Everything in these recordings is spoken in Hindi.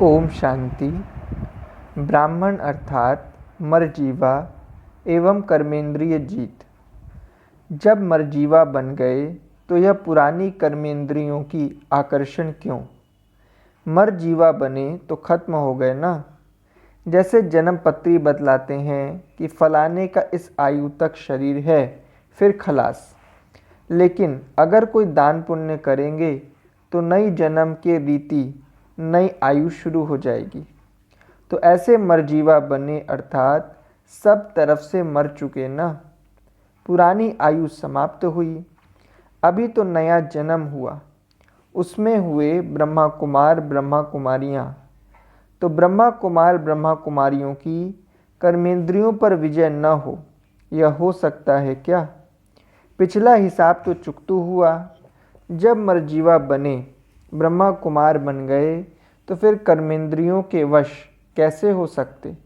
ओम शांति। ब्राह्मण अर्थात मरजीवा एवं कर्मेंद्रिय जीत। जब मरजीवा बन गए तो यह पुरानी कर्मेंद्रियों की आकर्षण क्यों? मरजीवा बने तो खत्म हो गए ना। जैसे जन्म पत्री बतलाते हैं कि फलाने का इस आयु तक शरीर है, फिर खलास। लेकिन अगर कोई दान पुण्य करेंगे तो नई जन्म के रीति नई आयु शुरू हो जाएगी। तो ऐसे मरजीवा बने अर्थात सब तरफ से मर चुके ना। पुरानी आयु समाप्त हुई, अभी तो नया जन्म हुआ। उसमें हुए ब्रह्मा कुमार ब्रह्मा कुमारियाँ। तो ब्रह्मा कुमार ब्रह्मा कुमारियों की कर्मेंद्रियों पर विजय न हो, यह हो सकता है क्या? पिछला हिसाब तो चुकतू हुआ। जब मरजीवा बने, ब्रह्मा कुमार बन गए, तो फिर कर्मेंद्रियों के वश कैसे हो सकते?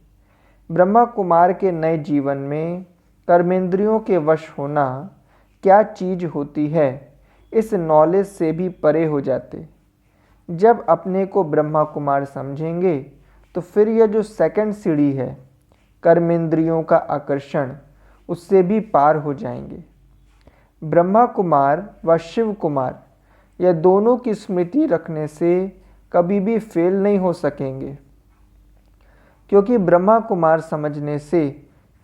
ब्रह्मा कुमार के नए जीवन में कर्मेंद्रियों के वश होना क्या चीज़ होती है, इस नॉलेज से भी परे हो जाते। जब अपने को ब्रह्मा कुमार समझेंगे तो फिर यह जो सेकंड सीढ़ी है, कर्मेंद्रियों का आकर्षण, उससे भी पार हो जाएंगे। ब्रह्मा कुमार व शिव कुमार, यह दोनों की स्मृति रखने से कभी भी फेल नहीं हो सकेंगे, क्योंकि ब्रह्मा कुमार समझने से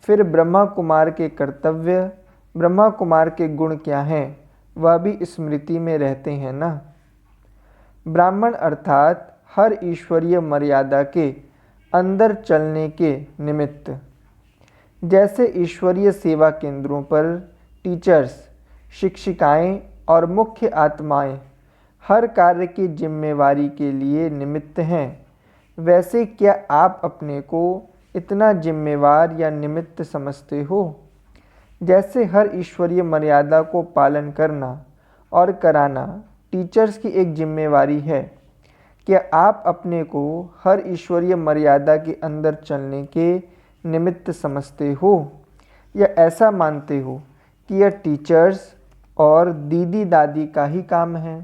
फिर ब्रह्मा कुमार के कर्तव्य, ब्रह्मा कुमार के गुण क्या हैं, वह भी स्मृति में रहते हैं ना। ब्राह्मण अर्थात हर ईश्वरीय मर्यादा के अंदर चलने के निमित्त। जैसे ईश्वरीय सेवा केंद्रों पर टीचर्स, शिक्षिकाएं और मुख्य आत्माएं हर कार्य की जिम्मेवारी के लिए निमित्त हैं, वैसे क्या आप अपने को इतना जिम्मेवार या निमित्त समझते हो? जैसे हर ईश्वरीय मर्यादा को पालन करना और कराना टीचर्स की एक जिम्मेवारी है, क्या आप अपने को हर ईश्वरीय मर्यादा के अंदर चलने के निमित्त समझते हो, या ऐसा मानते हो कि यह टीचर्स और दीदी दादी का ही काम है?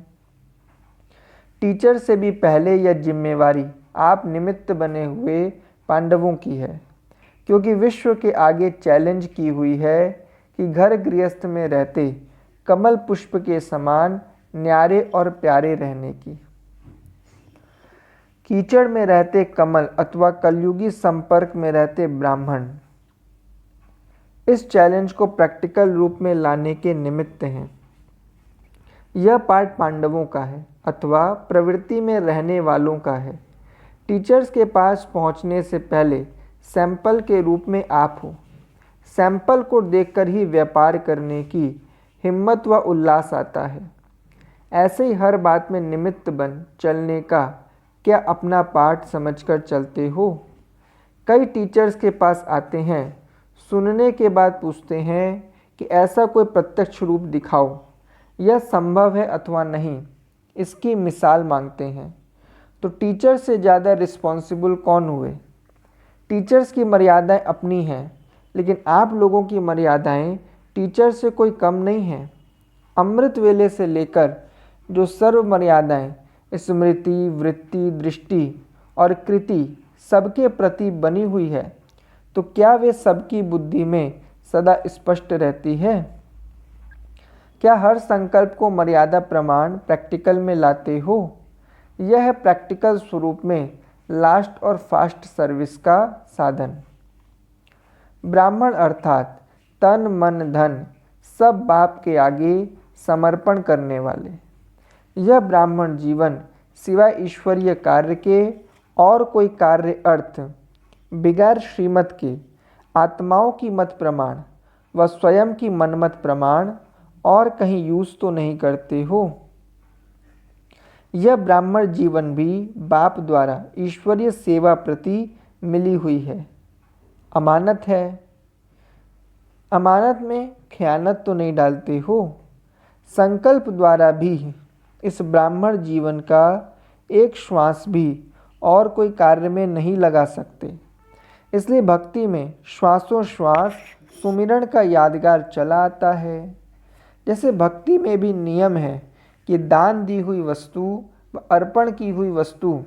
टीचर से भी पहले यह जिम्मेवारी आप निमित्त बने हुए पांडवों की है, क्योंकि विश्व के आगे चैलेंज की हुई है कि घर गृहस्थ में रहते कमल पुष्प के समान न्यारे और प्यारे रहने की। कीचड़ में रहते कमल अथवा कलयुगी संपर्क में रहते ब्राह्मण इस चैलेंज को प्रैक्टिकल रूप में लाने के निमित्त हैं। यह पाठ पांडवों का है अथवा प्रवृत्ति में रहने वालों का है। टीचर्स के पास पहुंचने से पहले सैंपल के रूप में आप हो। सैंपल को देखकर ही व्यापार करने की हिम्मत व उल्लास आता है। ऐसे ही हर बात में निमित्त बन चलने का क्या अपना पाठ समझकर चलते हो? कई टीचर्स के पास आते हैं, सुनने के बाद पूछते हैं कि ऐसा कोई प्रत्यक्ष रूप दिखाओ, यह संभव है अथवा नहीं, इसकी मिसाल मांगते हैं। तो टीचर से ज़्यादा रिस्पॉन्सिबल कौन हुए? टीचर्स की मर्यादाएं अपनी हैं, लेकिन आप लोगों की मर्यादाएं टीचर से कोई कम नहीं हैं। अमृत वेले से लेकर जो सर्व मर्यादाएं स्मृति, वृत्ति, दृष्टि और कृति सबके प्रति बनी हुई है, तो क्या वे सबकी बुद्धि में सदा स्पष्ट रहती है? क्या हर संकल्प को मर्यादा प्रमाण प्रैक्टिकल में लाते हो? यह है प्रैक्टिकल स्वरूप में लास्ट और फास्ट सर्विस का साधन। ब्राह्मण अर्थात तन मन धन सब बाप के आगे समर्पण करने वाले। यह ब्राह्मण जीवन सिवाय ईश्वरीय कार्य के और कोई कार्य अर्थ बिगैर श्रीमत के, आत्माओं की मत प्रमाण व स्वयं की मनमत प्रमाण और कहीं यूज तो नहीं करते हो। यह ब्राह्मण जीवन भी बाप द्वारा ईश्वरीय सेवा प्रति मिली हुई है, अमानत है। अमानत में खयानत तो नहीं डालते हो। संकल्प द्वारा भी इस ब्राह्मण जीवन का एक श्वास भी और कोई कार्य में नहीं लगा सकते। इसलिए भक्ति में श्वासों श्वास सुमिरन का यादगार चला आता है। जैसे भक्ति में भी नियम है कि दान दी हुई वस्तु व अर्पण की हुई वस्तु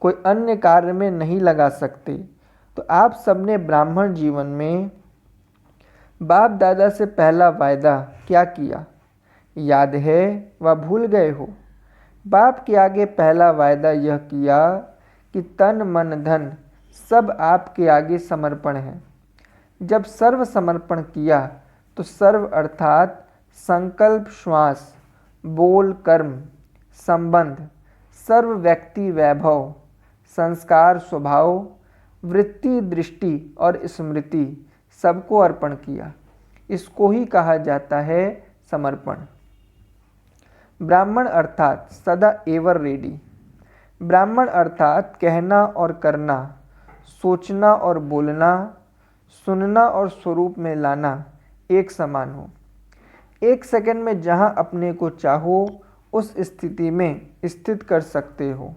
कोई अन्य कार्य में नहीं लगा सकते। तो आप सबने ब्राह्मण जीवन में बाप दादा से पहला वायदा क्या किया, याद है व भूल गए हो? बाप के आगे पहला वायदा यह किया कि तन मन धन सब आपके आगे समर्पण है। जब सर्व समर्पण किया तो सर्व अर्थात संकल्प, श्वास, बोल, कर्म, संबंध, सर्व व्यक्ति, वैभव, संस्कार, स्वभाव, वृत्ति, दृष्टि और स्मृति सबको अर्पण किया। इसको ही कहा जाता है समर्पण। ब्राह्मण अर्थात सदा एवर रेडी। ब्राह्मण अर्थात कहना और करना, सोचना और बोलना, सुनना और स्वरूप में लाना एक समान हो। एक सेकंड में जहां अपने को चाहो उस स्थिति में स्थित कर सकते हो,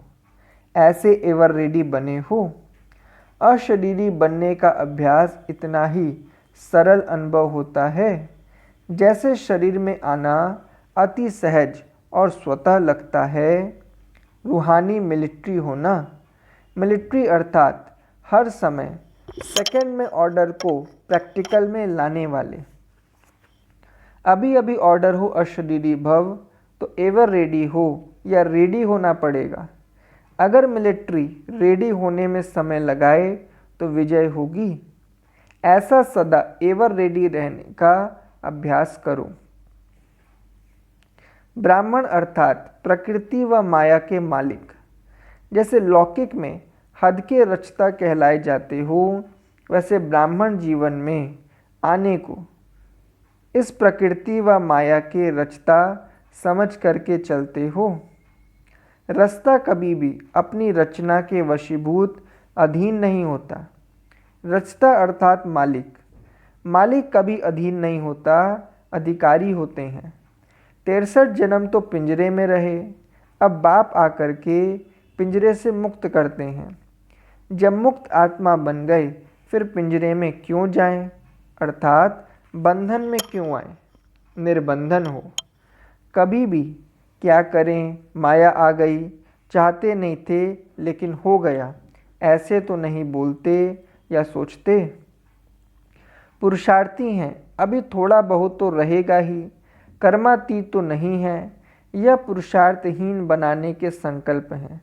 ऐसे एवर रेडी बने हो। अशरीरी बनने का अभ्यास इतना ही सरल अनुभव होता है जैसे शरीर में आना अति सहज और स्वतः लगता है। रूहानी मिलिट्री होना, मिलिट्री अर्थात हर समय सेकंड में ऑर्डर को प्रैक्टिकल में लाने वाले। अभी अभी ऑर्डर हो अशरीरी भव तो एवर रेडी हो या रेडी होना पड़ेगा। अगर मिलिट्री रेडी होने में समय लगाए तो विजय होगी। ऐसा सदा एवर रेडी रहने का अभ्यास करो। ब्राह्मण अर्थात प्रकृति व माया के मालिक। जैसे लौकिक में हद के रचता कहलाए जाते हो, वैसे ब्राह्मण जीवन में आने को इस प्रकृति व माया के रचता समझ करके चलते हो। रास्ता कभी भी अपनी रचना के वशीभूत अधीन नहीं होता। रचता अर्थात मालिक, मालिक कभी अधीन नहीं होता, अधिकारी होते हैं। 63 जन्म तो पिंजरे में रहे, अब बाप आकर के पिंजरे से मुक्त करते हैं। जब मुक्त आत्मा बन गए फिर पिंजरे में क्यों जाएं, अर्थात बंधन में क्यों आए, निर्बंधन हो। कभी भी क्या करें, माया आ गई, चाहते नहीं थे लेकिन हो गया, ऐसे तो नहीं बोलते या सोचते। पुरुषार्थी हैं, अभी थोड़ा बहुत तो रहेगा ही, कर्मातीत तो नहीं है, यह पुरुषार्थहीन बनाने के संकल्प हैं।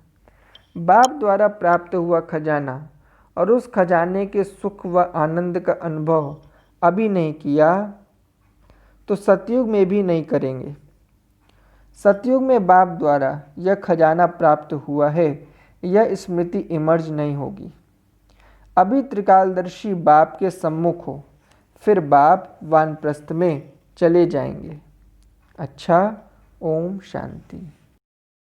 बाप द्वारा प्राप्त हुआ खजाना और उस खजाने के सुख व आनंद का अनुभव अभी नहीं किया तो सतयुग में भी नहीं करेंगे। सतयुग में बाप द्वारा यह खजाना प्राप्त हुआ है, यह स्मृति इमर्ज नहीं होगी। अभी त्रिकालदर्शी बाप के सम्मुख हो, फिर बाप वानप्रस्थ में चले जाएंगे। अच्छा, ओम शांति।